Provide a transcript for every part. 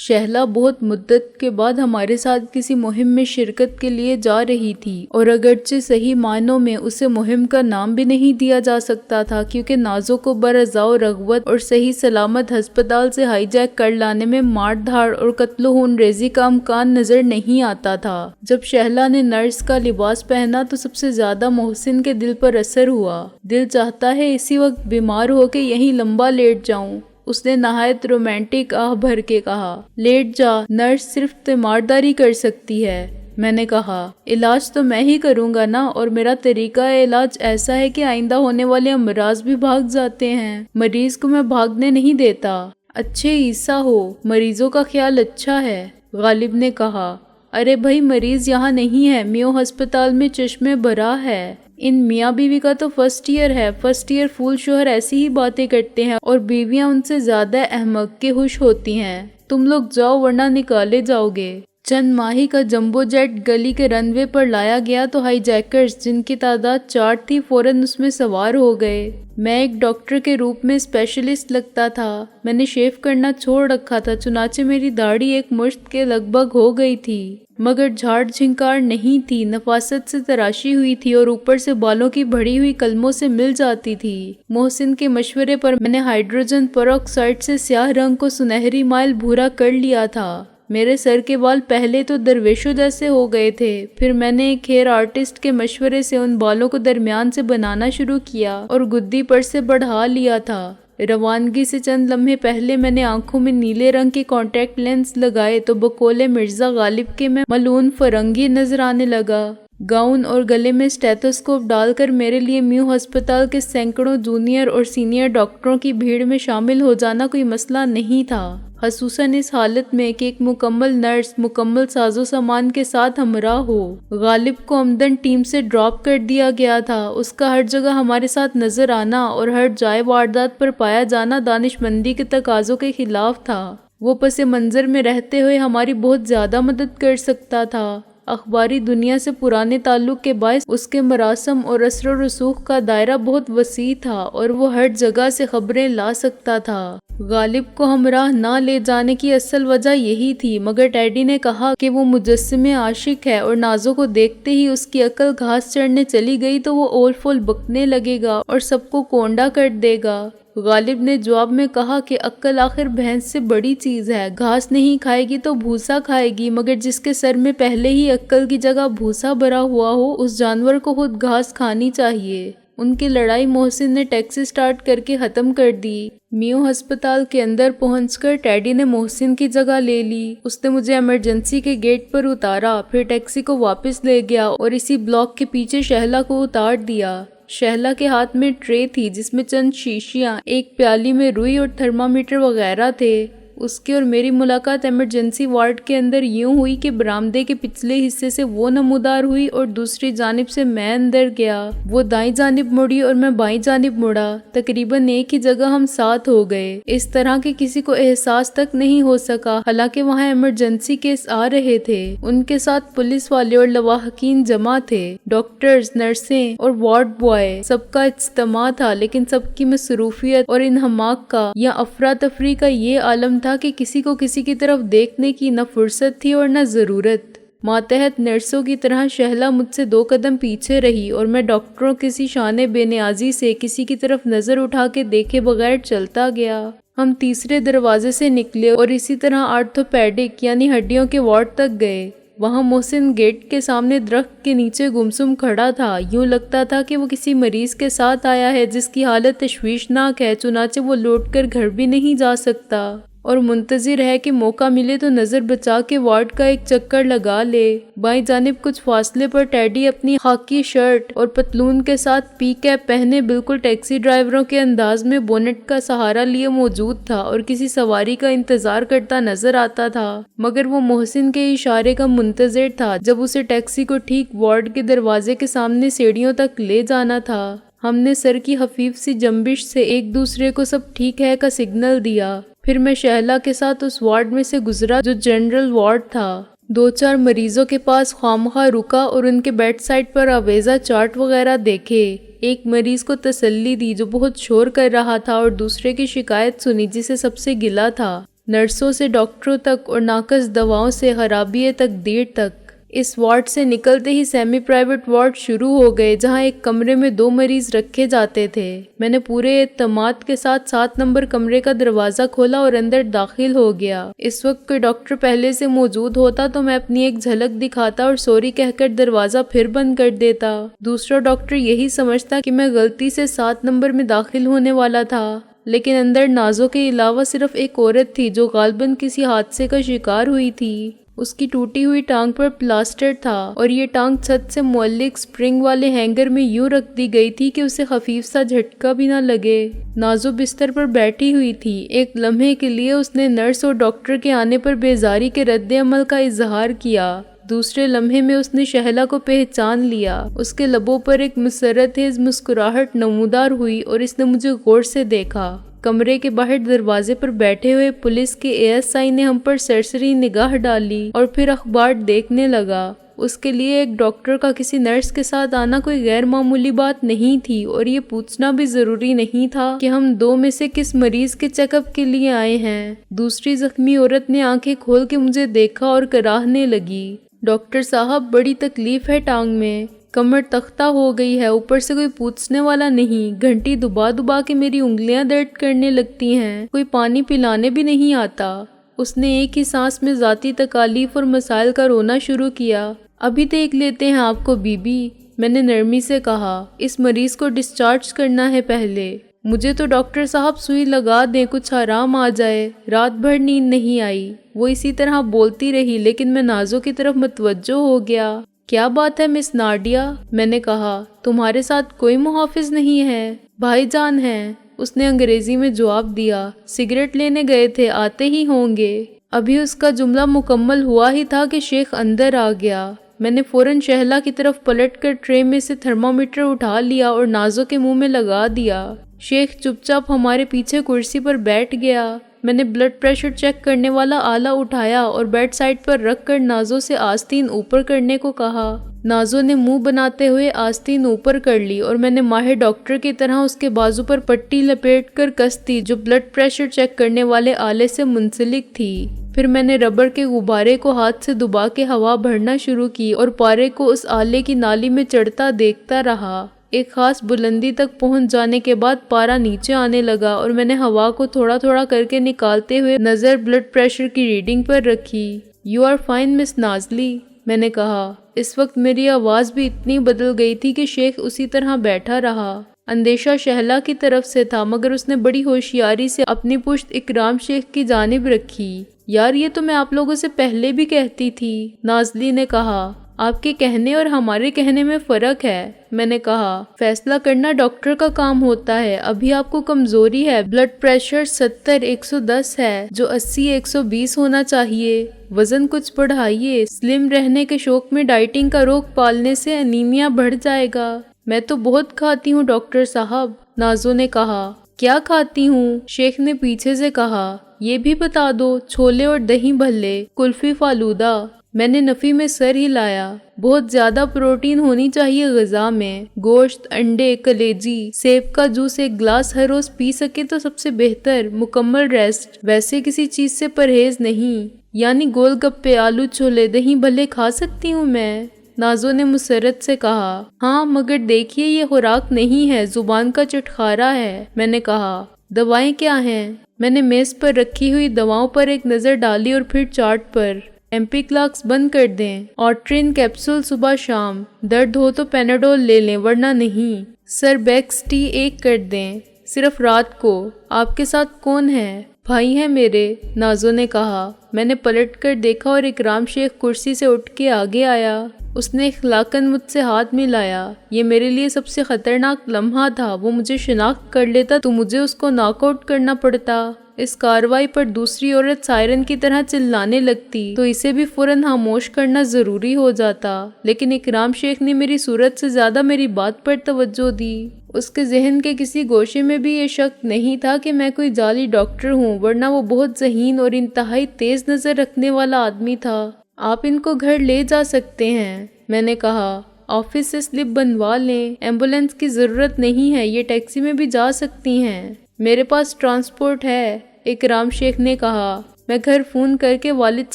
شہلا بہت مدت کے بعد ہمارے ساتھ کسی مہم میں شرکت کے لیے جا رہی تھی، اور اگرچہ صحیح معنوں میں اسے مہم کا نام بھی نہیں دیا جا سکتا تھا، کیونکہ نازو کو برعزاء و رغبت اور صحیح سلامت ہسپتال سے ہائی جیک کر لانے میں مار دھاڑ اور قتل و خون ریزی کا امکان نظر نہیں آتا تھا۔ جب شہلا نے نرس کا لباس پہنا تو سب سے زیادہ محسن کے دل پر اثر ہوا۔ دل چاہتا ہے اسی وقت بیمار ہو کے یہیں لمبا لیٹ جاؤں، اس نے نہایت رومانٹک آہ بھر کے کہا۔ لیٹ جا، نرس صرف تیمارداری کر سکتی ہے، میں نے کہا۔ علاج تو میں ہی کروں گا نا، اور میرا طریقہ علاج ایسا ہے کہ آئندہ ہونے والے امراض بھی بھاگ جاتے ہیں، مریض کو میں بھاگنے نہیں دیتا۔ اچھے عیسیٰ ہو، مریضوں کا خیال اچھا ہے، غالب نے کہا۔ ارے بھائی، مریض یہاں نہیں ہے، میو ہسپتال میں چشمے برا ہے۔ ان میاں بیوی کا تو فرسٹ ایئر ہے، فرسٹ ایئر فول شوہر ایسی ہی باتیں کرتے ہیں، اور بیویاں ان سے زیادہ احمق کے ہوش ہوتی ہیں۔ تم لوگ جاؤ ورنہ نکالے جاؤ گے۔ چند ماہی کا جمبو جیٹ گلی کے رن وے پر لایا گیا تو ہائی جیکرز، جن کی تعداد 4 تھی، فوراً اس میں سوار ہو گئے۔ میں ایک ڈاکٹر کے روپ میں اسپیشلسٹ لگتا تھا، میں نے شیو کرنا چھوڑ رکھا تھا، چنانچہ میری داڑھی ایک مشت کے لگ بھگ ہو گئی تھی، مگر جھاڑ جھنکار نہیں تھی، نفاست سے تراشی ہوئی تھی اور اوپر سے بالوں کی بڑھی ہوئی کلموں سے مل جاتی تھی۔ محسن کے مشورے پر میں نے ہائیڈروجن پروکسائڈ سے سیاہ رنگ کو سنہری مائل بھورا کر لیا تھا۔ میرے سر کے بال پہلے تو درویشوں جیسے ہو گئے تھے، پھر میں نے ایک ہیئر آرٹسٹ کے مشورے سے ان بالوں کو درمیان سے بنانا شروع کیا اور گدی پر سے بڑھا لیا تھا۔ روانگی سے چند لمحے پہلے میں نے آنکھوں میں نیلے رنگ کے کانٹیکٹ لینس لگائے تو بقول مرزا غالب کے میں ملعون فرنگی نظر آنے لگا۔ گاؤن اور گلے میں اسٹیتھوسکوپ ڈال کر میرے لیے میو ہسپتال کے سینکڑوں جونیئر اور سینئر ڈاکٹروں کی بھیڑ میں شامل ہو جانا کوئی مسئلہ نہیں تھا، خصوصاً اس حالت میں کہ ایک مکمل نرس مکمل ساز و سامان کے ساتھ ہمراہ ہو۔ غالب کو عمدن ٹیم سے ڈراپ کر دیا گیا تھا، اس کا ہر جگہ ہمارے ساتھ نظر آنا اور ہر جائے واردات پر پایا جانا دانش مندی کے تقاضوں کے خلاف تھا۔ وہ پس منظر میں رہتے ہوئے ہماری بہت زیادہ مدد کر سکتا تھا۔ اخباری دنیا سے پرانے تعلق کے باعث اس کے مراسم اور اثر و رسوخ کا دائرہ بہت وسیع تھا اور وہ ہر جگہ سے خبریں لا سکتا تھا۔ غالب کو ہمراہ نہ لے جانے کی اصل وجہ یہی تھی، مگر ٹیڈی نے کہا کہ وہ مجسمے عاشق ہے اور نازو کو دیکھتے ہی اس کی عقل گھاس چرنے چلی گئی تو وہ اول فول بکنے لگے گا اور سب کو کونڈا کر دے گا۔ غالب نے جواب میں کہا کہ عقل آخر بھینس سے بڑی چیز ہے، گھاس نہیں کھائے گی تو بھوسا کھائے گی، مگر جس کے سر میں پہلے ہی عقل کی جگہ بھوسا بھرا ہوا ہو اس جانور کو خود گھاس کھانی چاہیے۔ ان کی لڑائی محسن نے ٹیکسی سٹارٹ کر کے ختم کر دی۔ میو ہسپتال کے اندر پہنچ کر ٹیڈی نے محسن کی جگہ لے لی، اس نے مجھے ایمرجنسی کے گیٹ پر اتارا، پھر ٹیکسی کو واپس لے گیا اور اسی بلاک کے پیچھے شہلا کو اتار دیا۔ شہلا کے ہاتھ میں ٹرے تھی جس میں چند شیشیاں، ایک پیالی میں روئی اور تھرمامیٹر وغیرہ تھے۔ اس کی اور میری ملاقات ایمرجنسی وارڈ کے اندر یوں ہوئی کہ برآمدے کے پچھلے حصے سے وہ نمودار ہوئی اور دوسری جانب سے میں اندر گیا۔ وہ دائیں جانب مڑی اور میں بائیں جانب مڑا، تقریباً ایک ہی جگہ ہم ساتھ ہو گئے، اس طرح کہ کسی کو احساس تک نہیں ہو سکا، حالانکہ وہاں ایمرجنسی کیس آ رہے تھے۔ ان کے ساتھ پولیس والے اور لواحقین جمع تھے، ڈاکٹرز، نرسیں اور وارڈ بوائے، سب کا اجتماع تھا، لیکن سب کی مصروفیت اور انہماک کا یا افراتفری کا یہ عالم تھا کہ کسی کو کسی کی طرف دیکھنے کی نہ فرصت تھی اور نہ ضرورت۔ ماتحت نرسوں کی طرح شہلا مجھ سے 2 قدم پیچھے رہی اور میں ڈاکٹروں کسی شان بے نیازی سے کسی کی طرف نظر اٹھا کے دیکھے بغیر چلتا گیا۔ ہم تیسرے دروازے سے نکلے اور اسی طرح آرتھوپیڈک یعنی ہڈیوں کے وارڈ تک گئے۔ وہاں محسن گیٹ کے سامنے درخت کے نیچے گمسم کھڑا تھا، یوں لگتا تھا کہ وہ کسی مریض کے ساتھ آیا ہے جس کی حالت تشویشناک ہے، چنانچہ وہ لوٹ کر گھر بھی نہیں جا سکتا اور منتظر ہے کہ موقع ملے تو نظر بچا کے وارڈ کا ایک چکر لگا لے۔ بائیں جانب کچھ فاصلے پر ٹیڈی اپنی خاکی شرٹ اور پتلون کے ساتھ پی کیپ پہنے بالکل ٹیکسی ڈرائیوروں کے انداز میں بونٹ کا سہارا لیے موجود تھا اور کسی سواری کا انتظار کرتا نظر آتا تھا، مگر وہ محسن کے اشارے کا منتظر تھا جب اسے ٹیکسی کو ٹھیک وارڈ کے دروازے کے سامنے سیڑھیوں تک لے جانا تھا۔ ہم نے سر کی خفیف سی جنبش سے ایک دوسرے کو سب ٹھیک ہے کا سگنل دیا، پھر میں شہلا کے ساتھ اس وارڈ میں سے گزرا جو جنرل وارڈ تھا۔ 2-4 مریضوں کے پاس خوامخواہ رکا اور ان کے بیڈ سائڈ پر آویزہ چارٹ وغیرہ دیکھے۔ ایک مریض کو تسلی دی جو بہت شور کر رہا تھا اور دوسرے کی شکایت سنی جسے سب سے گلہ تھا۔ نرسوں سے ڈاکٹروں تک اور ناقص دواؤں سے خرابیے تک دیر تک۔ اس وارڈ سے نکلتے ہی سیمی پرائیویٹ وارڈ شروع ہو گئے جہاں ایک کمرے میں 2 مریض رکھے جاتے تھے۔ میں نے پورے اعتماد کے ساتھ 7 نمبر کمرے کا دروازہ کھولا اور اندر داخل ہو گیا۔ اس وقت کوئی ڈاکٹر پہلے سے موجود ہوتا تو میں اپنی ایک جھلک دکھاتا اور سوری کہہ کر دروازہ پھر بند کر دیتا۔ دوسرا ڈاکٹر یہی سمجھتا کہ میں غلطی سے 7 نمبر میں داخل ہونے والا تھا، لیکن اندر نازو کے علاوہ صرف ایک عورت تھی جو غالباً کسی حادثے کا شکار ہوئی تھی۔ اس کی ٹوٹی ہوئی ٹانگ پر پلاسٹر تھا اور یہ ٹانگ چھت سے معلق سپرنگ والے ہینگر میں یوں رکھ دی گئی تھی کہ اسے خفیف سا جھٹکا بھی نہ لگے۔ نازو بستر پر بیٹھی ہوئی تھی۔ ایک لمحے کے لیے اس نے نرس اور ڈاکٹر کے آنے پر بیزاری کے رد عمل کا اظہار کیا۔ دوسرے لمحے میں اس نے شہلا کو پہچان لیا۔ اس کے لبوں پر ایک مسرت خیز مسکراہٹ نمودار ہوئی اور اس نے مجھے غور سے دیکھا۔ کمرے کے باہر دروازے پر بیٹھے ہوئے پولیس کے ASI نے ہم پر سرسری نگاہ ڈالی اور پھر اخبار دیکھنے لگا۔ اس کے لیے ایک ڈاکٹر کا کسی نرس کے ساتھ آنا کوئی غیر معمولی بات نہیں تھی اور یہ پوچھنا بھی ضروری نہیں تھا کہ ہم 2 میں سے کس مریض کے چیک اپ کے لیے آئے ہیں۔ دوسری زخمی عورت نے آنکھیں کھول کے مجھے دیکھا اور کراہنے لگی۔ ڈاکٹر صاحب، بڑی تکلیف ہے ٹانگ میں، کمر تختہ ہو گئی ہے، اوپر سے کوئی پوچھنے والا نہیں، گھنٹی دبا دبا کے میری انگلیاں درد کرنے لگتی ہیں، کوئی پانی پلانے بھی نہیں آتا۔ اس نے ایک ہی سانس میں ذاتی تکالیف اور مسائل کا رونا شروع کیا۔ ابھی دیکھ لیتے ہیں آپ کو بی بی، میں نے نرمی سے کہا، اس مریض کو ڈسچارج کرنا ہے پہلے۔ مجھے تو ڈاکٹر صاحب سوئی لگا دیں، کچھ آرام آ جائے، رات بھر نیند نہیں آئی۔ وہ اسی طرح بولتی رہی لیکن میں نازو کی طرف متوجہ ہو گیا۔ کیا بات ہے مس ناڈیا؟ میں نے کہا، تمہارے ساتھ کوئی محافظ نہیں ہے؟ بھائی جان ہیں، اس نے انگریزی میں جواب دیا، سگریٹ لینے گئے تھے، آتے ہی ہوں گے۔ ابھی اس کا جملہ مکمل ہوا ہی تھا کہ شیخ اندر آ گیا۔ میں نے فوراً شہلا کی طرف پلٹ کر ٹرے میں سے تھرمامیٹر اٹھا لیا اور نازو کے منہ میں لگا دیا۔ شیخ چپ چاپ ہمارے پیچھے کرسی پر بیٹھ گیا۔ میں نے بلڈ پریشر چیک کرنے والا آلہ اٹھایا اور بیڈ سائڈ پر رکھ کر نازو سے آستین اوپر کرنے کو کہا۔ نازو نے منہ بناتے ہوئے آستین اوپر کر لی اور میں نے ماہر ڈاکٹر کی طرح اس کے بازو پر پٹی لپیٹ کر کس دی جو بلڈ پریشر چیک کرنے والے آلے سے منسلک تھی۔ پھر میں نے ربڑ کے غبارے کو ہاتھ سے دبا کے ہوا بھرنا شروع کی اور پارے کو اس آلے کی نالی میں چڑھتا دیکھتا رہا۔ ایک خاص بلندی تک پہنچ جانے کے بعد پارا نیچے آنے لگا اور میں نے ہوا کو تھوڑا تھوڑا کر کے نکالتے ہوئے نظر بلڈ پریشر کی ریڈنگ پر رکھی۔ "You are fine, مس نازلی", میں نے کہا۔ اس وقت میری آواز بھی اتنی بدل گئی تھی کہ شیخ اسی طرح بیٹھا رہا۔ اندیشہ شہلا کی طرف سے تھا مگر اس نے بڑی ہوشیاری سے اپنی پشت اکرام شیخ کی جانب رکھی۔ "یار، یہ تو میں آپ لوگوں سے پہلے بھی کہتی تھی", نازلی نے کہا۔ "آپ کے کہنے اور ہمارے کہنے میں فرق ہے", میں نے کہا۔ "فیصلہ کرنا ڈاکٹر کا کام ہوتا ہے۔ ابھی آپ کو کمزوری ہے، بلڈ پریشر 70/110 ہے جو 80/120 ہونا چاہیے۔ وزن کچھ بڑھائیے، سلم رہنے کے شوق میں ڈائٹنگ کا روگ پالنے سے انیمیا بڑھ جائے گا۔ میں تو بہت کھاتی ہوں ڈاکٹر صاحب، نازو نے کہا۔ "کیا کھاتی ہوں؟" شیخ نے پیچھے سے کہا۔ "یہ بھی بتا دو، چھولے اور دہی بھلے، کلفی فالودہ۔ میں نے نفی میں سر ہلایا۔ "بہت زیادہ پروٹین ہونی چاہیے غذا میں، گوشت، انڈے، کلیجی، سیب کا جوس ایک گلاس ہر روز پی سکے تو سب سے بہتر، مکمل ریسٹ، ویسے کسی چیز سے پرہیز نہیں۔ یعنی گول گپے، آلو چھولے، دہی بھلے کھا سکتی ہوں میں؟" نازو نے مسرت سے کہا۔ "ہاں، مگر دیکھیے یہ خوراک نہیں ہے، زبان کا چٹخارا ہے", میں نے کہا۔ "دوائیں کیا ہیں؟" میں نے میز پر رکھی ہوئی دواؤں پر ایک نظر ڈالی اور پھر چارٹ پر۔ "ایمپیکلاکس بند کر دیں، آرٹرین کیپسول صبح شام، درد ہو تو پیناڈول لے لیں ورنہ نہیں، سر بیکس ٹی 1 کر دیں، صرف رات کو۔ آپ کے ساتھ کون ہے؟" "بھائی ہیں میرے", نازو نے کہا۔ میں نے پلٹ کر دیکھا اور اکرام شیخ کرسی سے اٹھ کے آگے آیا۔ اس نے اخلاقاً مجھ سے ہاتھ ملایا۔ یہ میرے لیے سب سے خطرناک لمحہ تھا۔ وہ مجھے شناخت کر لیتا تو مجھے اس کو ناک آؤٹ کرنا پڑتا۔ اس کارروائی پر دوسری عورت سائرن کی طرح چلانے لگتی تو اسے بھی فوراً خاموش کرنا ضروری ہو جاتا، لیکن اکرام شیخ نے میری صورت سے زیادہ میری بات پر توجہ دی۔ اس کے ذہن کے کسی گوشے میں بھی یہ شک نہیں تھا کہ میں کوئی جعلی ڈاکٹر ہوں، ورنہ وہ بہت ذہین اور انتہائی تیز نظر رکھنے والا آدمی تھا۔ "آپ ان کو گھر لے جا سکتے ہیں", میں نے کہا۔ "آفس سے سلپ بنوا لیں، ایمبولینس کی ضرورت نہیں ہے، یہ ٹیکسی میں بھی جا سکتی ہیں۔ میرے پاس ٹرانسپورٹ ہے", اکرام شیخ نے کہا۔ میں گھر فون کر کے والد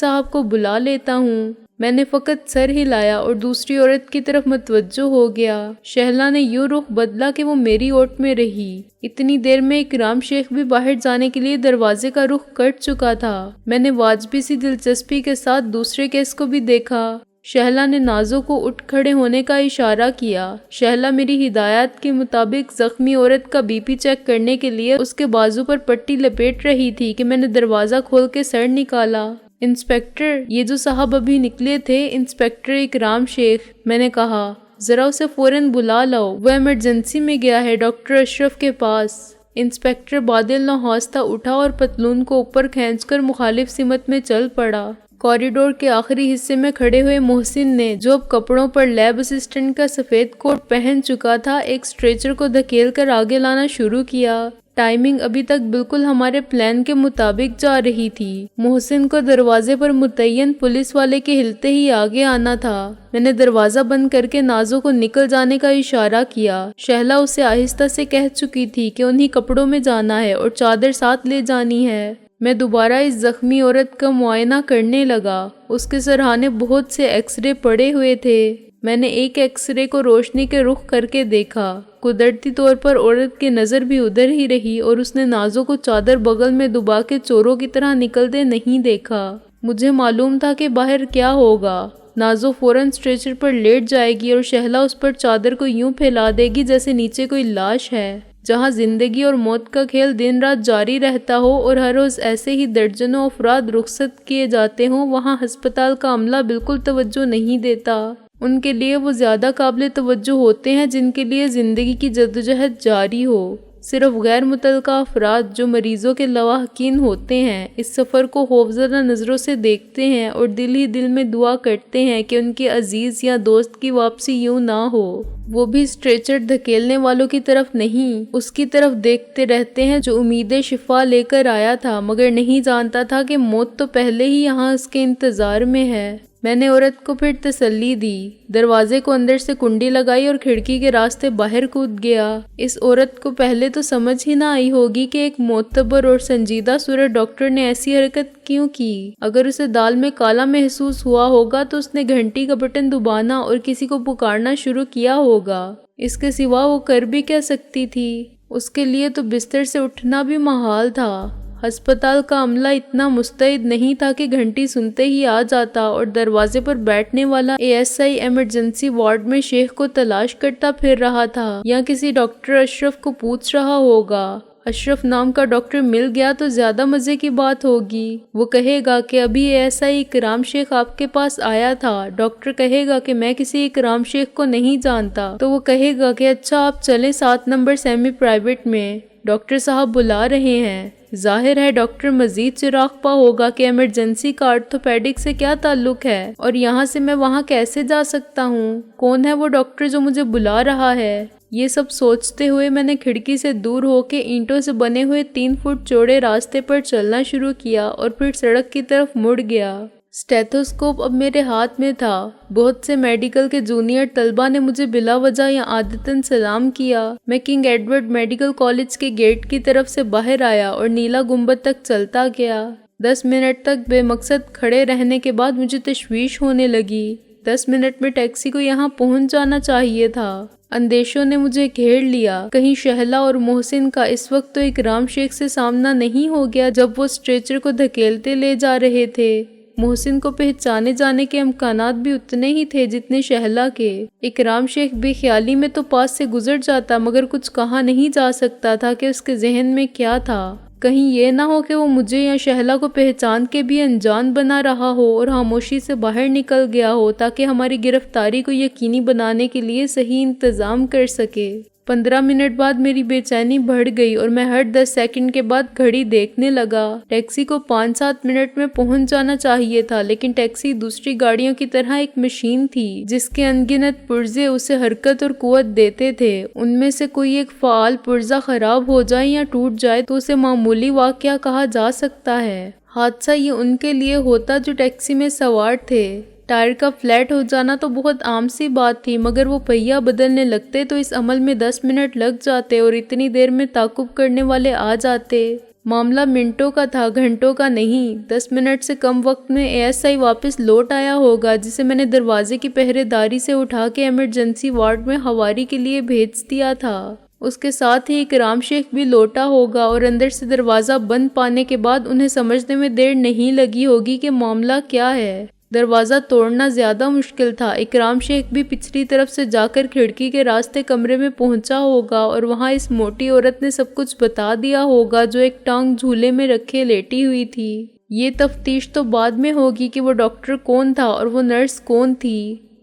صاحب کو بلا لیتا ہوں۔ میں نے فقط سر ہلایا اور دوسری عورت کی طرف متوجہ ہو گیا۔ شہلا نے یوں رخ بدلا کہ وہ میری اوٹ میں رہی۔ اتنی دیر میں اکرام شیخ بھی باہر جانے کے لیے دروازے کا رخ کر چکا تھا۔ میں نے واجبی سی دلچسپی کے ساتھ دوسرے کیس کو بھی دیکھا۔ شہلا نے نازو کو اٹھ کھڑے ہونے کا اشارہ کیا۔ شہلا میری ہدایات کے مطابق زخمی عورت کا بی پی چیک کرنے کے لیے اس کے بازو پر پٹی لپیٹ رہی تھی کہ میں نے دروازہ کھول کے سر نکالا۔ انسپکٹر، یہ جو صاحب ابھی نکلے تھے، انسپکٹر اکرام شیخ، میں نے کہا۔ ذرا اسے فوراً بلا لاؤ، وہ ایمرجنسی میں گیا ہے ڈاکٹر اشرف کے پاس۔ انسپکٹر بادل نخواستہ اٹھا اور پتلون کو اوپر کھینچ کر مخالف سمت میں چل پڑا۔ کوریڈور کے آخری حصے میں کھڑے ہوئے محسن نے، جو اب کپڑوں پر لیب اسسٹنٹ کا سفید کوٹ پہن چکا تھا، ایک سٹریچر کو دھکیل کر آگے لانا شروع کیا۔ ٹائمنگ ابھی تک بالکل ہمارے پلان کے مطابق جا رہی تھی۔ محسن کو دروازے پر متعین پولیس والے کے ہلتے ہی آگے آنا تھا۔ میں نے دروازہ بند کر کے نازو کو نکل جانے کا اشارہ کیا۔ شہلا اسے آہستہ سے کہہ چکی تھی کہ انہی کپڑوں میں جانا ہے اور چادر ساتھ لے جانی ہے۔ میں دوبارہ اس زخمی عورت کا معائنہ کرنے لگا۔ اس کے سرہانے بہت سے ایکس رے پڑے ہوئے تھے۔ میں نے ایک ایکس رے کو روشنی کے رخ کر کے دیکھا۔ قدرتی طور پر عورت کی نظر بھی ادھر ہی رہی اور اس نے نازو کو چادر بغل میں دبا کے چوروں کی طرح نکلتے نہیں دیکھا۔ مجھے معلوم تھا کہ باہر کیا ہوگا۔ نازو فوراً سٹریچر پر لیٹ جائے گی اور شہلا اس پر چادر کو یوں پھیلا دے گی جیسے نیچے کوئی لاش ہے۔ جہاں زندگی اور موت کا کھیل دن رات جاری رہتا ہو اور ہر روز ایسے ہی درجنوں افراد رخصت کیے جاتے ہوں، وہاں ہسپتال کا عملہ بالکل توجہ نہیں دیتا۔ ان کے لیے وہ زیادہ قابل توجہ ہوتے ہیں جن کے لیے زندگی کی جدوجہد جاری ہو۔ صرف غیر متعلقہ افراد جو مریضوں کے لواحقین ہوتے ہیں اس سفر کو خوفزدہ نظروں سے دیکھتے ہیں اور دل ہی دل میں دعا کرتے ہیں کہ ان کے عزیز یا دوست کی واپسی یوں نہ ہو۔ وہ بھی سٹریچر دھکیلنے والوں کی طرف نہیں، اس کی طرف دیکھتے رہتے ہیں جو امید شفا لے کر آیا تھا مگر نہیں جانتا تھا کہ موت تو پہلے ہی یہاں اس کے انتظار میں ہے۔ میں نے عورت کو پھر تسلی دی، دروازے کو اندر سے کنڈی لگائی اور کھڑکی کے راستے باہر کود گیا۔ اس عورت کو پہلے تو سمجھ ہی نہ آئی ہوگی کہ ایک معتبر اور سنجیدہ صورت ڈاکٹر نے ایسی حرکت کیوں کی۔ اگر اسے دال میں کالا محسوس ہوا ہوگا تو اس نے گھنٹی کا بٹن دبانا اور کسی کو پکارنا شروع کیا ہوگا۔ اس کے سوا وہ کر بھی کیا سکتی تھی؟ اس کے لیے تو بستر سے اٹھنا بھی محال تھا۔ ہسپتال کا عملہ اتنا مستعد نہیں تھا کہ گھنٹی سنتے ہی آ جاتا اور دروازے پر بیٹھنے والا A S I emergency ward میں شیخ کو تلاش کرتا پھر رہا تھا یا کسی ڈاکٹر اشرف کو پوچھ رہا ہوگا۔ اشرف نام کا ڈاکٹر مل گیا تو زیادہ مزے کی بات ہوگی۔ وہ کہے گا کہ ابھی اے ایس آئی اکرام شیخ آپ کے پاس آیا تھا۔ ڈاکٹر کہے گا کہ میں کسی اکرام شیخ کو نہیں جانتا تو وہ کہے گا کہ اچھا آپ چلیں 7 نمبر سیمی پرائیویٹ میں، ڈاکٹر صاحب بلا رہے ہیں۔ ظاہر ہے ڈاکٹر مزید چراغ پا ہوگا کہ ایمرجنسی کا آرتھوپیڈک سے کیا تعلق ہے اور یہاں سے میں وہاں کیسے جا سکتا ہوں؟ کون ہے وہ ڈاکٹر جو مجھے بلا رہا ہے؟ یہ سب سوچتے ہوئے میں نے کھڑکی سے دور ہو کے اینٹوں سے بنے ہوئے 3 فٹ چوڑے راستے پر چلنا شروع کیا اور پھر سڑک کی طرف مڑ گیا۔ اسٹیتھوسکوپ اب میرے ہاتھ میں تھا۔ بہت سے میڈیکل کے جونیئر طلبہ نے مجھے بلا وجہ یا عادتاً سلام کیا۔ میں کنگ ایڈورڈ میڈیکل کالج کے گیٹ کی طرف سے باہر آیا اور نیلا گنبد تک چلتا گیا۔ 10 منٹ تک بے مقصد کھڑے رہنے کے بعد مجھے تشویش ہونے لگی۔ 10 منٹ میں ٹیکسی کو یہاں پہنچ جانا چاہیے تھا۔ اندیشوں نے مجھے گھیر لیا۔ کہیں شہلا اور محسن کا اس وقت تو اکرام شیخ سے سامنا نہیں ہو گیا جب وہ سٹریچر کو دھکیلتے لے جا رہے تھے۔ محسن کو پہچانے جانے کے امکانات بھی اتنے ہی تھے جتنے شہلا کے۔ اکرام شیخ بے خیالی میں تو پاس سے گزر جاتا مگر کچھ کہا نہیں جا سکتا تھا کہ اس کے ذہن میں کیا تھا۔ کہیں یہ نہ ہو کہ وہ مجھے یا شہلا کو پہچان کے بھی انجان بنا رہا ہو اور خاموشی سے باہر نکل گیا ہو تاکہ ہماری گرفتاری کو یقینی بنانے کے لیے صحیح انتظام کر سکے۔ 15 منٹ بعد میری بے چینی بڑھ گئی اور میں ہر 10 سیکنڈ کے بعد گھڑی دیکھنے لگا۔ ٹیکسی کو 5-7 منٹ میں پہنچ جانا چاہیے تھا لیکن ٹیکسی دوسری گاڑیوں کی طرح ایک مشین تھی جس کے انگنت پرزے اسے حرکت اور قوت دیتے تھے۔ ان میں سے کوئی ایک فعال پرزہ خراب ہو جائے یا ٹوٹ جائے تو اسے معمولی واقعہ کہا جا سکتا ہے۔ حادثہ یہ ان کے لیے ہوتا جو ٹیکسی میں سوار تھے۔ ٹائر کا فلیٹ ہو جانا تو بہت عام سی بات تھی مگر وہ پہیہ بدلنے لگتے تو اس عمل میں 10 منٹ لگ جاتے اور اتنی دیر میں تعاقب کرنے والے آ جاتے۔ معاملہ منٹوں کا تھا، گھنٹوں کا نہیں۔ 10 منٹ سے کم وقت میں ASI واپس لوٹ آیا ہوگا، جسے میں نے دروازے کی پہرے داری سے اٹھا کے ایمرجنسی وارڈ میں حواری کے لیے بھیج دیا تھا۔ اس کے ساتھ ہی اکرام شیخ بھی لوٹا ہوگا، اور اندر سے دروازہ بند پانے کے بعد انہیں سمجھنے میں دیر نہیں لگی ہوگی کہ معاملہ کیا ہے۔ دروازہ توڑنا زیادہ مشکل تھا۔ اکرام شیخ بھی پچھلی طرف سے جا کر کھڑکی کے راستے کمرے میں پہنچا ہوگا، اور وہاں اس موٹی عورت نے سب کچھ بتا دیا ہوگا جو ایک ٹانگ جھولے میں رکھے لیٹی ہوئی تھی۔ یہ تفتیش تو بعد میں ہوگی کہ وہ ڈاکٹر کون تھا اور وہ نرس کون تھی۔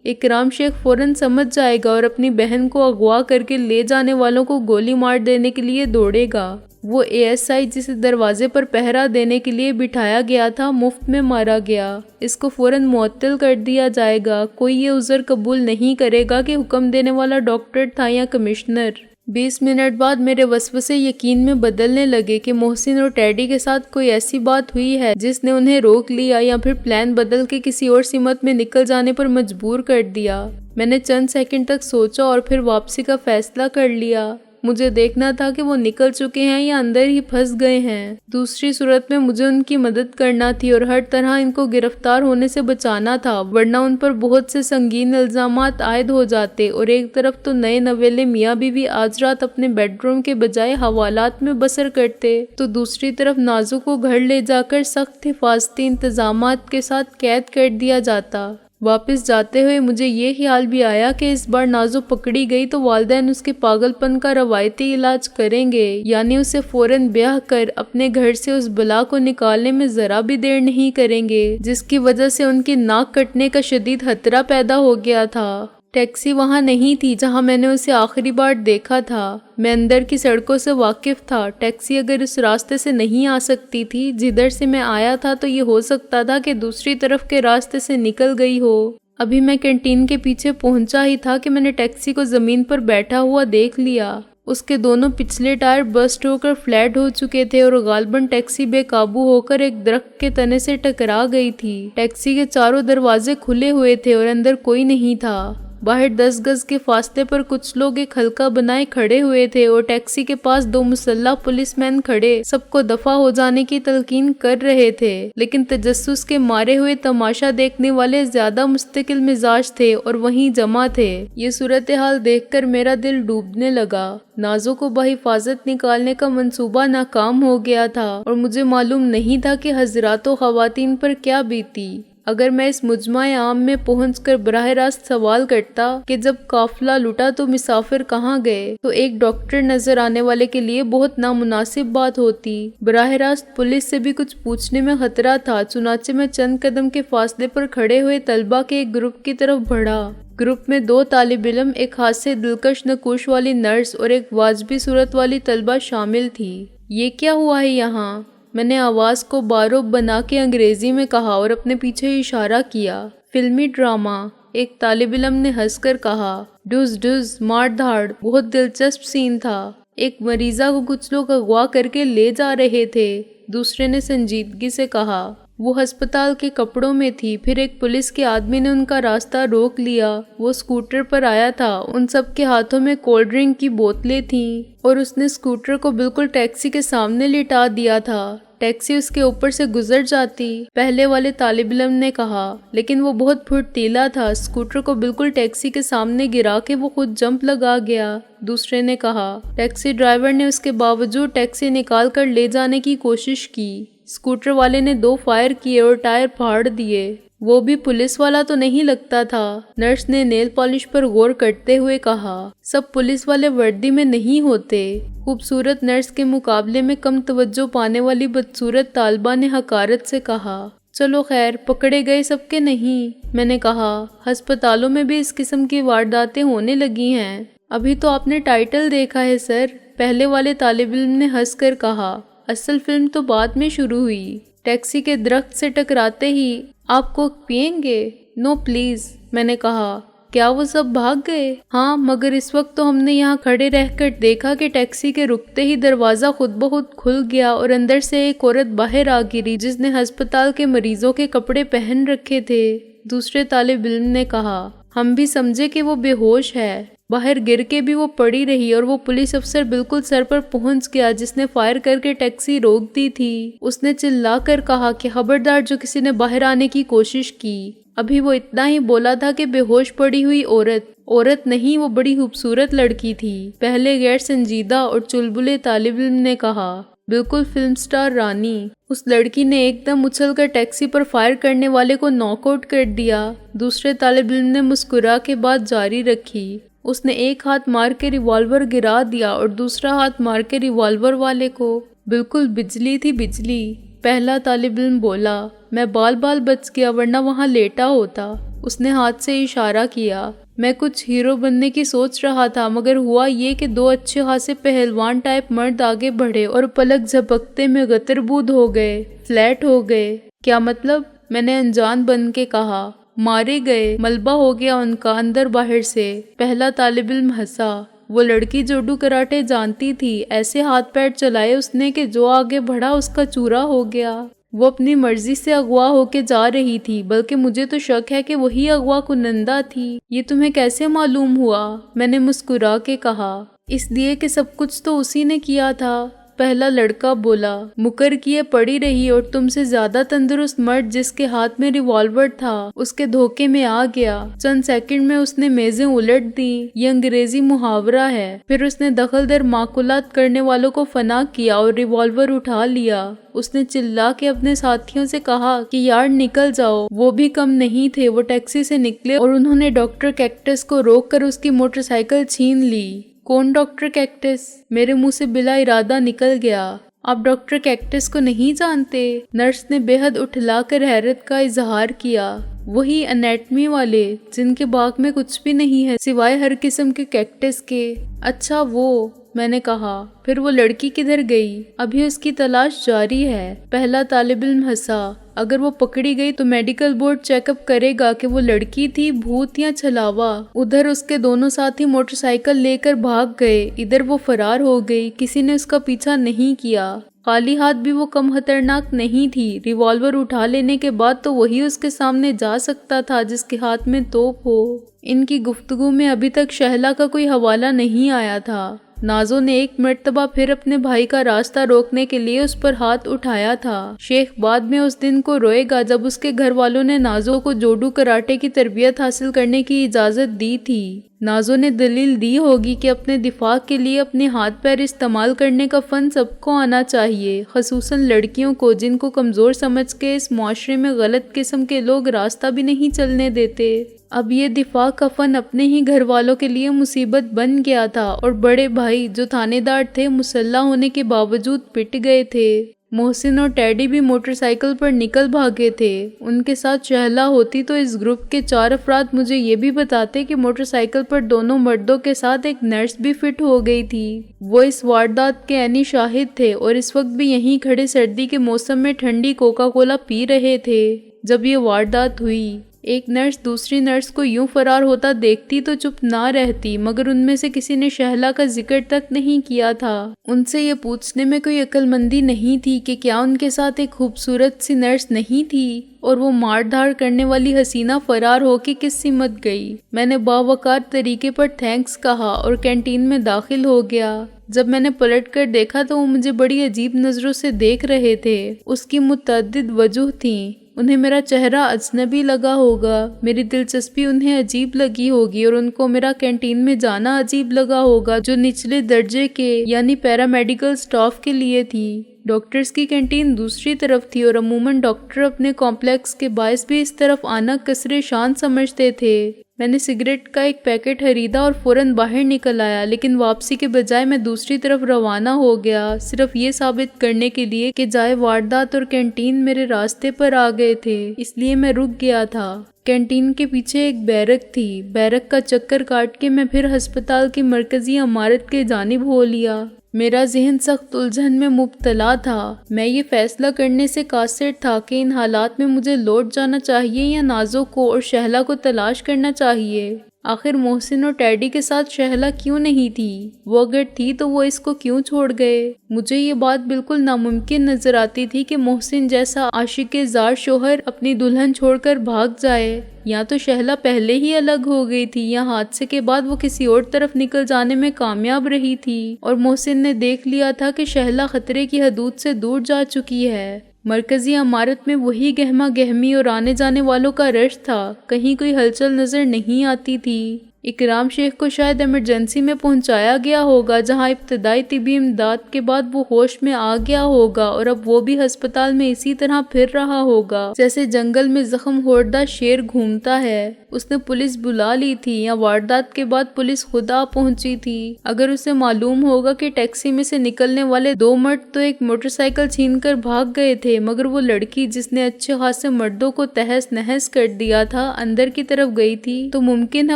اکرام شیخ فوراً سمجھ جائے گا اور اپنی بہن کو اغوا کر کے لے جانے والوں کو گولی مار دینے کے لیے دوڑے گا۔ وہ ASI جسے دروازے پر پہرا دینے کے لیے بٹھایا گیا تھا، مفت میں مارا گیا۔ اس کو فوراً معطل کر دیا جائے گا۔ کوئی یہ عذر قبول نہیں کرے گا کہ حکم دینے والا ڈاکٹر تھا یا کمشنر۔ 20 منٹ بعد میرے وسوسے یقین میں بدلنے لگے کہ محسن اور ٹیڈی کے ساتھ کوئی ایسی بات ہوئی ہے جس نے انہیں روک لیا یا پھر پلان بدل کے کسی اور سمت میں نکل جانے پر مجبور کر دیا۔ میں نے چند سیکنڈ تک سوچا اور پھر واپسی کا فیصلہ کر لیا۔ مجھے دیکھنا تھا کہ وہ نکل چکے ہیں یا اندر ہی پھنس گئے ہیں۔ دوسری صورت میں مجھے ان کی مدد کرنا تھی اور ہر طرح ان کو گرفتار ہونے سے بچانا تھا، ورنہ ان پر بہت سے سنگین الزامات عائد ہو جاتے، اور ایک طرف تو نئے نویلے میاں بیوی آج رات اپنے بیڈ روم کے بجائے حوالات میں بسر کرتے، تو دوسری طرف نازو کو گھر لے جا کر سخت حفاظتی انتظامات کے ساتھ قید کر دیا جاتا۔ واپس جاتے ہوئے مجھے یہ خیال بھی آیا کہ اس بار نازو پکڑی گئی تو والدین اس کے پاگل پن کا روایتی علاج کریں گے، یعنی اسے فوراً بیاہ کر اپنے گھر سے اس بلا کو نکالنے میں ذرا بھی دیر نہیں کریں گے، جس کی وجہ سے ان کی ناک کٹنے کا شدید خطرہ پیدا ہو گیا تھا۔ ٹیکسی وہاں نہیں تھی جہاں میں نے اسے آخری بار دیکھا تھا۔ میں اندر کی سڑکوں سے واقف تھا۔ ٹیکسی اگر اس راستے سے نہیں آ سکتی تھی جدھر سے میں آیا تھا تو یہ ہو سکتا تھا کہ دوسری طرف کے راستے سے نکل گئی ہو۔ ابھی میں کینٹین کے پیچھے پہنچا ہی تھا کہ میں نے ٹیکسی کو زمین پر بیٹھا ہوا دیکھ لیا۔ اس کے دونوں پچھلے ٹائر برسٹ ہو کر فلیٹ ہو چکے تھے اور غالباً ٹیکسی بے قابو ہو کر ایک درخت کے تنے سے ٹکرا گئی تھی۔ ٹیکسی کے چاروں دروازے کھلے ہوئے تھے اور اندر کوئی نہیں تھا۔ باہر 10 گز کے فاصلے پر کچھ لوگ ایک حلقہ بنائے کھڑے ہوئے تھے اور ٹیکسی کے پاس 2 مسلح پولیس مین کھڑے سب کو دفع ہو جانے کی تلقین کر رہے تھے، لیکن تجسس کے مارے ہوئے تماشا دیکھنے والے زیادہ مستقل مزاج تھے اور وہیں جمع تھے۔ یہ صورتحال دیکھ کر میرا دل ڈوبنے لگا۔ نازو کو بحفاظت نکالنے کا منصوبہ ناکام ہو گیا تھا اور مجھے معلوم نہیں تھا کہ حضرات و خواتین پر کیا بیتی۔ اگر میں اس مجمع عام میں پہنچ کر براہ راست سوال کرتا کہ جب قافلہ لٹا تو مسافر کہاں گئے، تو ایک ڈاکٹر نظر آنے والے کے لیے بہت نامناسب بات ہوتی۔ براہ راست پولیس سے بھی کچھ پوچھنے میں خطرہ تھا، چنانچہ میں چند قدم کے فاصلے پر کھڑے ہوئے طلبہ کے ایک گروپ کی طرف بڑھا۔ گروپ میں 2 طالب علم، ایک ہاتھ سے دلکش نقوش والی نرس اور ایک واجبی صورت والی طلبہ شامل تھی۔ یہ کیا ہوا ہے یہاں؟ میں نے آواز کو باروب بنا کے انگریزی میں کہا اور اپنے پیچھے اشارہ کیا۔ فلمی ڈرامہ، ایک طالب علم نے ہنس کر کہا۔ ڈز ڈز، مار دھاڑ، بہت دلچسپ سین تھا۔ ایک مریضہ کو کچھ لوگ اغوا کر کے لے جا رہے تھے، دوسرے نے سنجیدگی سے کہا۔ وہ ہسپتال کے کپڑوں میں تھی۔ پھر ایک پولیس کے آدمی نے ان کا راستہ روک لیا۔ وہ اسکوٹر پر آیا تھا، ان سب کے ہاتھوں میں کولڈ ڈرنک کی بوتلیں تھیں اور اس نے اسکوٹر کو بالکل ٹیکسی کے سامنے لٹا دیا تھا۔ ٹیکسی اس کے اوپر سے گزر جاتی، پہلے والے طالب علم نے کہا، لیکن وہ بہت پھرتیلا تھا، اسکوٹر کو بالکل ٹیکسی کے سامنے گرا کے وہ خود جمپ لگا گیا، دوسرے نے کہا۔ ٹیکسی ڈرائیور نے اس کے باوجود ٹیکسی نکال کر لے جانے کی کوشش کی۔ اسکوٹر والے نے 2 فائر کیے اور ٹائر پھاڑ دیے۔ وہ بھی پولیس والا تو نہیں لگتا تھا، نرس نے نیل پالش پر غور کرتے ہوئے کہا۔ سب پولیس والے وردی میں نہیں ہوتے۔ خوبصورت نرس کے مقابلے میں کم توجہ پانے والی بدصورت طالبہ نے حقارت سے کہا۔ چلو خیر، پکڑے گئے سب کے نہیں؟ میں نے کہا، ہسپتالوں میں بھی اس قسم کی وارداتیں ہونے لگی ہیں۔ ابھی تو آپ نے ٹائٹل دیکھا ہے سر، پہلے والے طالب علم نے ہنس کر کہا۔ اصل فلم تو بعد میں شروع ہوئی۔ ٹیکسی کے درخت سے ٹکراتے ہی آپ کو پئیں گے؟ نو پلیز، میں نے کہا۔ کیا وہ سب بھاگ گئے؟ ہاں، مگر اس وقت تو ہم نے یہاں کھڑے رہ کر دیکھا کہ ٹیکسی کے رکتے ہی دروازہ خود بخود کھل گیا اور اندر سے ایک عورت باہر آ گری جس نے ہسپتال کے مریضوں کے کپڑے پہن رکھے تھے، دوسرے طالب علم نے کہا۔ ہم بھی سمجھے کہ وہ بے ہوش ہے۔ باہر گر کے بھی وہ پڑی رہی اور وہ پولیس افسر بالکل سر پر پہنچ گیا جس نے فائر کر کے ٹیکسی روک دی تھی۔ اس نے چلا کر کہا کہ خبردار جو کسی نے باہر آنے کی کوشش کی۔ ابھی وہ اتنا ہی بولا تھا کہ بے ہوش پڑی ہوئی عورت نہیں، وہ بڑی خوبصورت لڑکی تھی، پہلے غیر سنجیدہ اور چلبلے طالب علم نے کہا، بالکل فلم سٹار رانی۔ اس لڑکی نے ایک دم اچھل کر ٹیکسی پر فائر کرنے والے کو ناک آؤٹ کر دیا۔ دوسرے طالب علم نے مسکرا کے بات جاری رکھی۔ اس نے ایک ہاتھ مار کے ریوالور گرا دیا اور دوسرا ہاتھ مار کے ریوالور والے کو۔ بالکل بجلی تھی، بجلی۔ پہلا طالب علم بولا، میں بال بچ گیا ورنہ وہاں لیٹا ہوتا۔ اس نے ہاتھ سے اشارہ کیا۔ میں کچھ ہیرو بننے کی سوچ رہا تھا مگر ہوا یہ کہ دو اچھے خاصے پہلوان ٹائپ مرد آگے بڑھے اور پلک جھپکتے میں غتربود ہو گئے، فلیٹ ہو گئے۔ کیا مطلب؟ میں نے انجان بن کے کہا۔ مارے گئے، ملبہ ہو گیا ان کا اندر باہر سے۔ پہلا طالب علم ہنسا۔ وہ لڑکی جوڈو کراٹے جانتی تھی، ایسے ہاتھ پیر چلائے اس نے کہ جو آگے بڑھا اس کا چورا ہو گیا۔ وہ اپنی مرضی سے اغوا ہو کے جا رہی تھی، بلکہ مجھے تو شک ہے کہ وہی اغوا کنندہ تھی۔ یہ تمہیں کیسے معلوم ہوا؟ میں نے مسکرا کے کہا۔ اس لیے کہ سب کچھ تو اسی نے کیا تھا۔ پہلا لڑکا بولا، مکر کیے پڑی رہی اور تم سے زیادہ تندرست مرد جس کے ہاتھ میں ریوالور تھا اس کے دھوکے میں آ گیا۔ چند سیکنڈ میں اس نے میزیں الٹ دی۔ یہ انگریزی محاورہ ہے۔ پھر اس نے دخل در معقولات کرنے والوں کو فنا کیا اور ریوالور اٹھا لیا۔ اس نے چلا کے اپنے ساتھیوں سے کہا کہ یار نکل جاؤ۔ وہ بھی کم نہیں تھے، وہ ٹیکسی سے نکلے اور انہوں نے ڈاکٹر کیکٹس کو روک کر اس کی موٹر سائیکل چھین لی۔ کون ڈاکٹر کیکٹس؟ میرے منہ سے بلا ارادہ نکل گیا۔ آپ ڈاکٹر کیکٹس کو نہیں جانتے؟ نرس نے بے حد اٹھلا کر حیرت کا اظہار کیا۔ وہی انیٹمی والے جن کے باغ میں کچھ بھی نہیں ہے سوائے ہر قسم کے کیکٹس کے۔ اچھا وہ، میں نے کہا۔ پھر وہ لڑکی کدھر گئی؟ ابھی اس کی تلاش جاری ہے۔ پہلا طالب علم ہنسا۔ اگر وہ پکڑی گئی تو میڈیکل بورڈ چیک اپ کرے گا کہ وہ لڑکی تھی بھوت یا چھلاوا۔ ادھر اس کے دونوں ساتھی موٹر سائیکل لے کر بھاگ گئے، ادھر وہ فرار ہو گئی، کسی نے اس کا پیچھا نہیں کیا۔ خالی ہاتھ بھی وہ کم خطرناک نہیں تھی، ریوالور اٹھا لینے کے بعد تو وہی اس کے سامنے جا سکتا تھا جس کے ہاتھ میں توپ ہو۔ ان کی گفتگو میں ابھی تک شہلا کا کوئی حوالہ نہیں آیا تھا۔ نازو نے ایک مرتبہ پھر اپنے بھائی کا راستہ روکنے کے لیے اس پر ہاتھ اٹھایا تھا۔ شیخ بعد میں اس دن کو روئے گا جب اس کے گھر والوں نے نازو کو جوڈو کراٹے کی تربیت حاصل کرنے کی اجازت دی تھی۔ نازو نے دلیل دی ہوگی کہ اپنے دفاع کے لیے اپنے ہاتھ پیر استعمال کرنے کا فن سب کو آنا چاہیے، خصوصاً لڑکیوں کو جن کو کمزور سمجھ کے اس معاشرے میں غلط قسم کے لوگ راستہ بھی نہیں چلنے دیتے۔ اب یہ دفاع کا فن اپنے ہی گھر والوں کے لیے مصیبت بن گیا تھا اور بڑے بھائی جو تھانے دار تھے مسلح ہونے کے باوجود پٹ گئے تھے۔ محسن اور ٹیڈی بھی موٹر سائیکل پر نکل بھاگے تھے۔ ان کے ساتھ شہلا ہوتی تو اس گروپ کے 4 افراد مجھے یہ بھی بتاتے کہ موٹر سائیکل پر دونوں مردوں کے ساتھ ایک نرس بھی فٹ ہو گئی تھی۔ وہ اس واردات کے عینی شاہد تھے اور اس وقت بھی یہیں کھڑے سردی کے موسم میں ٹھنڈی کوکا کولا پی رہے تھے جب یہ واردات ہوئی۔ ایک نرس دوسری نرس کو یوں فرار ہوتا دیکھتی تو چپ نہ رہتی، مگر ان میں سے کسی نے شہلا کا ذکر تک نہیں کیا تھا۔ ان سے یہ پوچھنے میں کوئی عقل مندی نہیں تھی کہ کیا ان کے ساتھ ایک خوبصورت سی نرس نہیں تھی، اور وہ مار دھاڑ کرنے والی حسینہ فرار ہو کے کس سمت گئی۔ میں نے باوقار طریقے پر تھینکس کہا اور کینٹین میں داخل ہو گیا۔ جب میں نے پلٹ کر دیکھا تو وہ مجھے بڑی عجیب نظروں سے دیکھ رہے تھے۔ اس کی متعدد وجوہ تھیں۔ انہیں میرا چہرہ اجنبی لگا ہوگا، میری دلچسپی انہیں عجیب لگی ہوگی اور ان کو میرا کینٹین میں جانا عجیب لگا ہوگا جو نچلے درجے کے یعنی پیرامیڈیکل سٹاف کے لیے تھی۔ ڈاکٹرز کی کینٹین دوسری طرف تھی اور عموماً ڈاکٹر اپنے کمپلیکس کے باعث بھی اس طرف آنا کسرِ شان سمجھتے تھے۔ میں نے سگریٹ کا ایک پیکٹ خریدا اور فوراً باہر نکل آیا، لیکن واپسی کے بجائے میں دوسری طرف روانہ ہو گیا، صرف یہ ثابت کرنے کے لیے کہ جائے واردات اور کینٹین میرے راستے پر آ گئے تھے، اس لیے میں رک گیا تھا۔ کینٹین کے پیچھے ایک بیرک تھی۔ بیرک کا چکر کاٹ کے میں پھر ہسپتال کی مرکزی عمارت کے جانب ہو لیا۔ میرا ذہن سخت الجھن میں مبتلا تھا۔ میں یہ فیصلہ کرنے سے قاصر تھا کہ ان حالات میں مجھے لوٹ جانا چاہیے یا نازو کو اور شہلا کو تلاش کرنا چاہیے۔ آخر محسن اور ٹیڈی کے ساتھ شہلا کیوں نہیں تھی؟ وہ اگر تھی تو وہ اس کو کیوں چھوڑ گئے؟ مجھے یہ بات بالکل ناممکن نظر آتی تھی کہ محسن جیسا عاشق زار شوہر اپنی دلہن چھوڑ کر بھاگ جائے۔ یا تو شہلا پہلے ہی الگ ہو گئی تھی یا حادثے کے بعد وہ کسی اور طرف نکل جانے میں کامیاب رہی تھی اور محسن نے دیکھ لیا تھا کہ شہلا خطرے کی حدود سے دور جا چکی ہے۔ مرکزی عمارت میں وہی گہما گہمی اور آنے جانے والوں کا رش تھا، کہیں کوئی ہلچل نظر نہیں آتی تھی۔ اکرام شیخ کو شاید ایمرجنسی میں پہنچایا گیا ہوگا، جہاں ابتدائی طبی امداد کے بعد وہ ہوش میں آ گیا ہوگا اور اب وہ بھی ہسپتال میں اسی طرح پھر رہا ہوگا جیسے جنگل میں زخم خوردہ شیر گھومتا ہے۔ اس نے پولیس بلا لی تھی یا واردات کے بعد پولیس خود آ پہنچی تھی؟ اگر اسے معلوم ہوگا کہ ٹیکسی میں سے نکلنے والے 2 مرد تو ایک موٹر سائیکل چھین کر بھاگ گئے تھے، مگر وہ لڑکی جس نے اچھے خاصے مردوں کو تہس نہس کر دیا تھا اندر کی طرف گئی تھی، تو ممکن ہے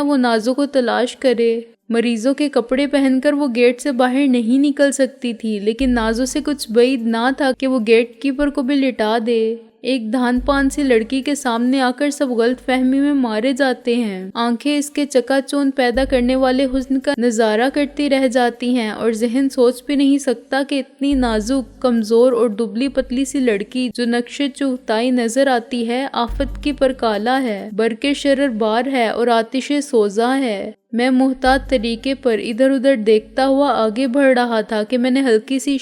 وہ نازو کو تلاش کرے۔ مریضوں کے کپڑے پہن کر وہ گیٹ سے باہر نہیں نکل سکتی تھی، لیکن نازو سے کچھ بعید نہ تھا کہ وہ گیٹ کیپر کو بھی لٹا دے۔ ایک دھان پان سی لڑکی کے سامنے آ کر سب غلط فہمی میں مارے جاتے ہیں۔ آنکھیں اس کے چکا چوند پیدا کرنے والے حسن کا نظارہ کرتی رہ جاتی ہیں اور ذہن سوچ بھی نہیں سکتا کہ اتنی نازک، کمزور اور دبلی پتلی سی لڑکی جو نقش چغتائی نظر آتی ہے، آفت کی پرکالہ ہے، برق شرر بار ہے اور آتش سوزاں ہے۔ میں محتاط طریقے پر ادھر ادھر دیکھتا ہوا آگے بڑھ رہا تھا کہ میں نے ہلکی سی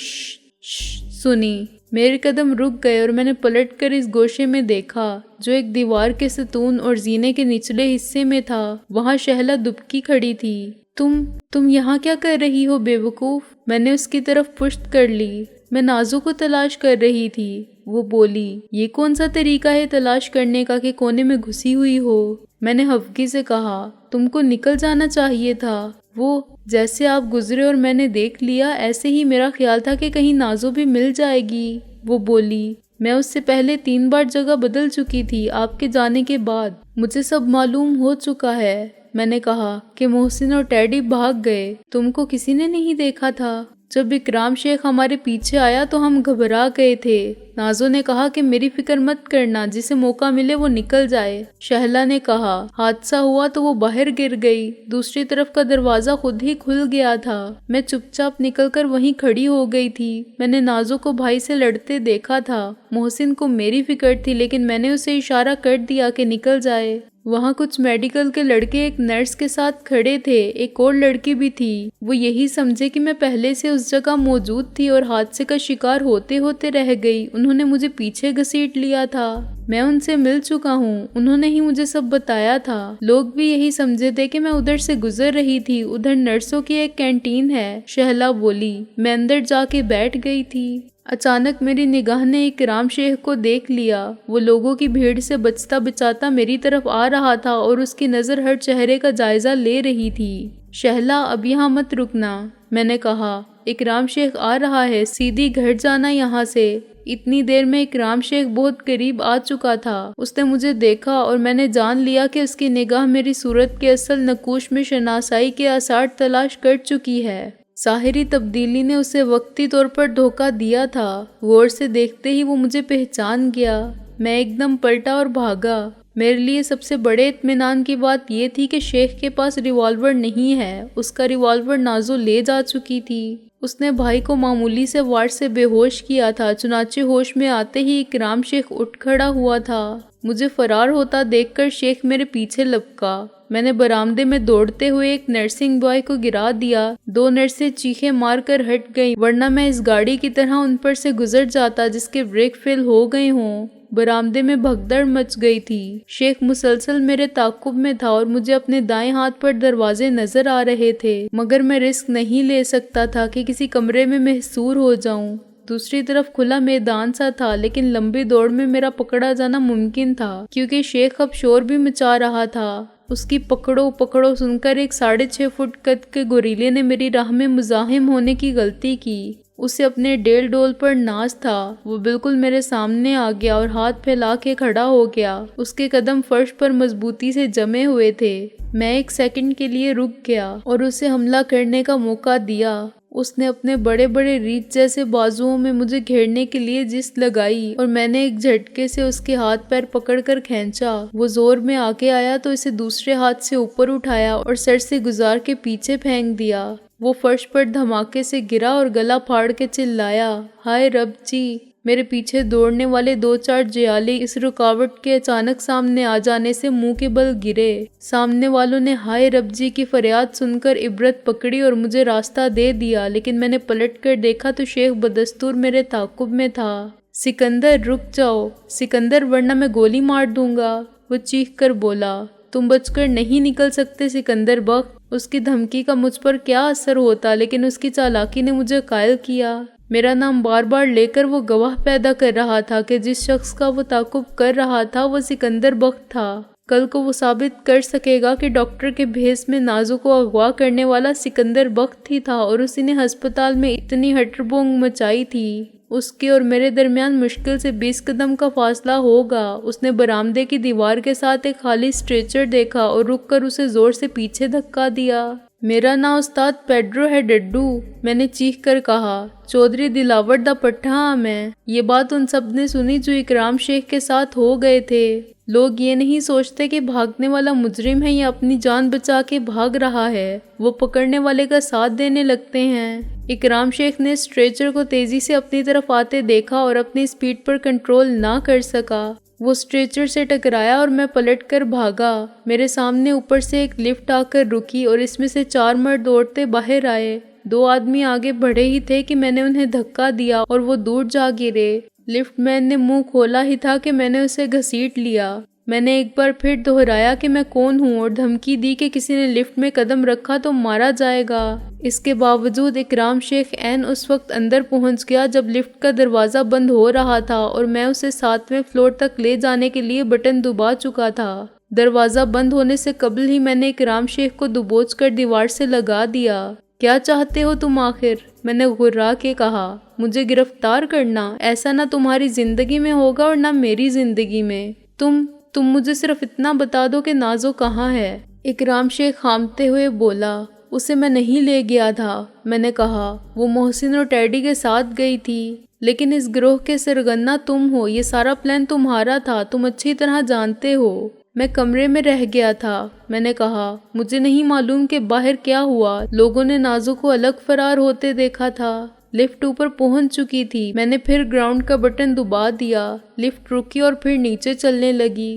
سنی۔ میرے قدم رک گئے اور میں نے پلٹ کر اس گوشے میں دیکھا جو ایک دیوار کے ستون اور زینے کے نچلے حصے میں تھا۔ وہاں شہلا دبکی کھڑی تھی۔ تم یہاں کیا کر رہی ہو بے وقوف؟ میں نے اس کی طرف پشت کر لی۔ میں نازو کو تلاش کر رہی تھی، وہ بولی۔ یہ کون سا طریقہ ہے تلاش کرنے کا کہ کونے میں گھسی ہوئی ہو؟ میں نے خفگی سے کہا۔ تم کو نکل جانا چاہیے تھا۔ وہ جیسے آپ گزرے اور میں نے دیکھ لیا، ایسے ہی میرا خیال تھا کہ کہیں نازو بھی مل جائے گی، وہ بولی۔ میں اس سے پہلے 3 بار جگہ بدل چکی تھی آپ کے جانے کے بعد، مجھے سب معلوم ہو چکا ہے۔ میں نے کہا کہ محسن اور ٹیڈی بھاگ گئے، تم کو کسی نے نہیں دیکھا تھا؟ جب اکرام شیخ ہمارے پیچھے آیا تو ہم گھبرا گئے تھے۔ نازو نے کہا کہ میری فکر مت کرنا، جسے موقع ملے وہ نکل جائے۔ شہلا نے کہا حادثہ ہوا تو وہ باہر گر گئی، دوسری طرف کا دروازہ خود ہی کھل گیا تھا۔ میں چپ چاپ نکل کر وہیں کھڑی ہو گئی تھی۔ میں نے نازو کو بھائی سے لڑتے دیکھا تھا۔ محسن کو میری فکر تھی، لیکن میں نے اسے اشارہ کر دیا کہ نکل جائے۔ وہاں کچھ میڈیکل کے لڑکے ایک نرس کے ساتھ کھڑے تھے، ایک اور لڑکی بھی تھی۔ وہ یہی سمجھے کہ میں پہلے سے اس جگہ موجود تھی اور حادثے کا شکار ہوتے ہوتے رہ گئی۔ انہوں نے مجھے پیچھے گھسیٹ لیا تھا۔ میں ان سے مل چکا ہوں، انہوں نے ہی مجھے سب بتایا تھا۔ لوگ بھی یہی سمجھے تھے کہ میں ادھر سے گزر رہی تھی، ادھر نرسوں کی ایک کینٹین ہے، شہلا بولی۔ میں اندر جا کے بیٹھ گئی تھی۔ اچانک میری نگاہ نے اکرام شیخ کو دیکھ لیا۔ وہ لوگوں کی بھیڑ سے بچتا بچاتا میری طرف آ رہا تھا اور اس کی نظر ہر چہرے کا جائزہ لے رہی تھی۔ شہلا اب یہاں مت رکنا، میں نے کہا۔ اکرام شیخ آ رہا ہے، سیدھی گھر جانا یہاں سے۔ اتنی دیر میں اکرام شیخ بہت قریب آ چکا تھا۔ اس نے مجھے دیکھا اور میں نے جان لیا کہ اس کی نگاہ میری صورت کے اصل نقوش میں شناسائی کے آثار تلاش کر چکی ہے۔ ظاہری تبدیلی نے اسے وقتی طور پر دھوکہ دیا تھا۔ غور سے دیکھتے ہی وہ مجھے پہچان گیا۔ میں ایک دم پلٹا اور بھاگا۔ میرے لیے سب سے بڑے اطمینان کی بات یہ تھی کہ شیخ کے پاس ریوالور نہیں ہے۔ اس کا ریوالور نازو لے جا چکی تھی۔ اس نے بھائی کو معمولی سے وار سے بے ہوش کیا تھا، چنانچہ ہوش میں آتے ہی اکرام شیخ اٹھ کھڑا ہوا تھا۔ مجھے فرار ہوتا دیکھ کر شیخ میرے پیچھے لپکا۔ میں نے برآمدے میں دوڑتے ہوئے ایک نرسنگ بوائے کو گرا دیا۔ 2 نرسیں چیخیں مار کر ہٹ گئیں، ورنہ میں اس گاڑی کی طرح ان پر سے گزر جاتا جس کے بریک فیل ہو گئے ہوں۔ برآمدے میں بھگدڑ مچ گئی تھی۔ شیخ مسلسل میرے تعاقب میں تھا اور مجھے اپنے دائیں ہاتھ پر دروازے نظر آ رہے تھے، مگر میں رسک نہیں لے سکتا تھا کہ کسی کمرے میں محصور ہو جاؤں۔ دوسری طرف کھلا میدان سا تھا، لیکن لمبی دوڑ میں میرا پکڑا جانا ممکن تھا کیونکہ شیخ اب شور بھی مچا رہا تھا۔ اس کی پکڑو پکڑو سن کر ایک 6.5 فٹ قد کے گوریلے نے میری راہ میں مزاحم ہونے کی غلطی کی۔ اسے اپنے ڈیل ڈول پر ناز تھا۔ وہ بالکل میرے سامنے آ گیا اور ہاتھ پھیلا کے کھڑا ہو گیا۔ اس کے قدم فرش پر مضبوطی سے جمے ہوئے تھے۔ میں 1 سیکنڈ کے لیے رک گیا اور اسے حملہ کرنے کا موقع دیا۔ اس نے اپنے بڑے بڑے ریچھ جیسے بازوؤں میں مجھے گھیرنے کے لیے جست لگائی اور میں نے ایک جھٹکے سے اس کے ہاتھ پیر پکڑ کر کھینچا۔ وہ زور میں آگے آیا تو اسے دوسرے ہاتھ سے اوپر اٹھایا اور سر سے گزار کے پیچھے پھینک دیا۔ وہ فرش پر دھماکے سے گرا اور گلا پھاڑ کے چلایا، ہائے رب جی! میرے پیچھے دوڑنے والے 2-4 جیالی اس رکاوٹ کے اچانک سامنے آ جانے سے منہ کے بل گرے۔ سامنے والوں نے ہائے رب جی کی فریاد سن کر عبرت پکڑی اور مجھے راستہ دے دیا، لیکن میں نے پلٹ کر دیکھا تو شیخ بدستور میرے تعاقب میں تھا۔ سکندر رک جاؤ، سکندر ورنہ میں گولی مار دوں گا، وہ چیخ کر بولا۔ تم بچ کر نہیں نکل سکتے سکندر بخت۔ اس کی دھمکی کا مجھ پر کیا اثر ہوتا، لیکن اس کی چالاکی نے مجھے قائل کیا۔ میرا نام بار بار لے کر وہ گواہ پیدا کر رہا تھا کہ جس شخص کا وہ تعاقب کر رہا تھا وہ سکندر بخت تھا۔ کل کو وہ ثابت کر سکے گا کہ ڈاکٹر کے بھیس میں نازو کو اغوا کرنے والا سکندر بخت ہی تھا اور اسی نے ہسپتال میں اتنی ہٹر بونگ مچائی تھی۔ اس کے اور میرے درمیان مشکل سے 20 قدم کا فاصلہ ہوگا۔ اس نے برآمدے کی دیوار کے ساتھ ایک خالی اسٹریچر دیکھا اور رک کر اسے زور سے پیچھے دھکا دیا۔ میرا نام استاد پیڈرو ہے ڈڈو، میں نے چیخ کر کہا۔ چودھری دلاور دا پٹھا ہاں میں۔ یہ بات ان سب نے سنی جو اکرام شیخ کے ساتھ ہو گئے تھے۔ لوگ یہ نہیں سوچتے کہ بھاگنے والا مجرم ہے یا اپنی جان بچا کے بھاگ رہا ہے، وہ پکڑنے والے کا ساتھ دینے لگتے ہیں۔ اکرام شیخ نے اسٹریچر کو تیزی سے اپنی طرف آتے دیکھا اور اپنی سپیڈ پر کنٹرول نہ کر سکا۔ وہ اسٹریچر سے ٹکرایا اور میں پلٹ کر بھاگا۔ میرے سامنے اوپر سے ایک لفٹ آ کر رکی اور اس میں سے 4 مرد دوڑتے باہر آئے۔ 2 آدمی آگے بڑھے ہی تھے کہ میں نے انہیں دھکا دیا اور وہ دور جا گرے۔ لفٹ مین نے منہ کھولا ہی تھا کہ میں نے اسے گھسیٹ لیا۔ میں نے ایک بار پھر دہرایا کہ میں کون ہوں اور دھمکی دی کہ کسی نے لفٹ میں قدم رکھا تو مارا جائے گا۔ اس کے باوجود اکرام شیخ عین اس وقت اندر پہنچ گیا جب لفٹ کا دروازہ بند ہو رہا تھا اور میں اسے 7ویں فلور تک لے جانے کے لیے بٹن دبا چکا تھا۔ دروازہ بند ہونے سے قبل ہی میں نے اکرام شیخ کو دبوچ کر دیوار سے لگا دیا۔ کیا چاہتے ہو تم آخر؟ میں نے غرا کے کہا۔ مجھے گرفتار کرنا؟ ایسا نہ تمہاری زندگی میں ہوگا اور نہ میری زندگی میں۔ تم مجھے صرف اتنا بتا دو کہ نازو کہاں ہے؟ اکرام شیخ خامتے ہوئے بولا۔ اسے میں نہیں لے گیا تھا، میں نے کہا۔ وہ محسن اور ٹیڈی کے ساتھ گئی تھی۔ لیکن اس گروہ کے سرغنہ تم ہو، یہ سارا پلان تمہارا تھا، تم اچھی طرح جانتے ہو۔ میں کمرے میں رہ گیا تھا، میں نے کہا۔ مجھے نہیں معلوم کہ باہر کیا ہوا۔ لوگوں نے نازو کو الگ فرار ہوتے دیکھا تھا۔ لفٹ اوپر پہنچ چکی تھی۔ میں نے پھر گراؤنڈ کا بٹن دبا دیا۔ لفٹ رکی اور پھر نیچے چلنے لگی۔